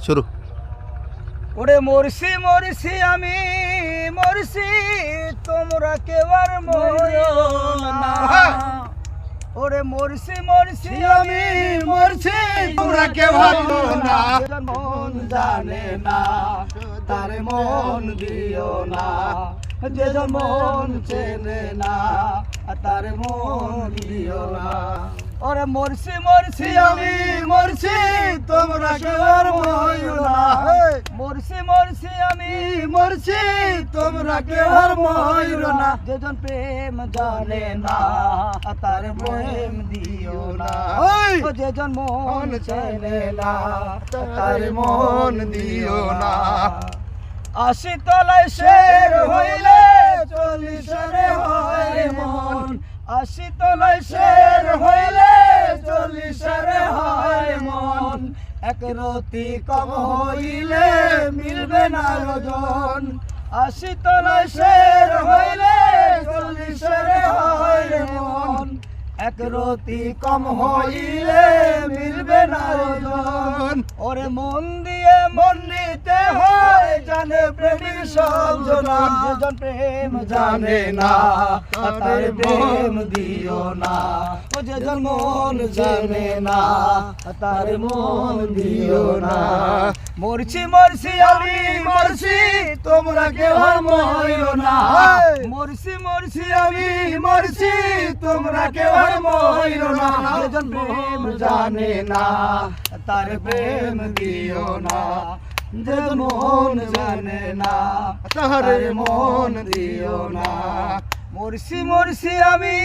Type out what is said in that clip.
শুরু। ওরে মরছি মরছি আমি মরছি, তোমরা কেউ আর মরো না। ওরে মরছি মরছি আমি মরছি, তোমরা কেউ আর মরো না। মন জানে না তার মন দিও না, যে মন চেনে না তার মন দিও না। ওরে মরছি মরছি আমি মরছি, তোমরা কেউ আর মরো না। মরছি মরছি আমি মরছি, তোমরা কেউ আর মরো না। যেজন প্রেম জানে না তার প্রেম দিও না, ও যেজন মন চেনে না তার মন দিও না। ৮০ তলায় শের হইলে ৪০ রে হয় মন, ৮০ তলায় শের হইলে ৪০ রে হয় মন। এক রতি কম হইলে মিলবে না ওজন, ৮০ তলায় শের হইলে ৪০ রে হয় মন। এক রতি কম হইলে মিলবে না ওজন। ওরে মন দিয়ে মন নিতে হয়, জানে প্রেমিক সব জনা। যেজন প্রেম জানে না তার প্রেম দিও না, ও যেজন মন জানে না তার মন দিও না। মরছি মরছি আমি মরছি, তোমরা কেউ আর মরো না। মরছি মরছি আমি মরছি, তোমরা কেউ আর মরো না। যেজন প্রেম জানে না তার প্রেম দিও না, যে মন জানে না তার মন দিও না। মরছি মরছি আমি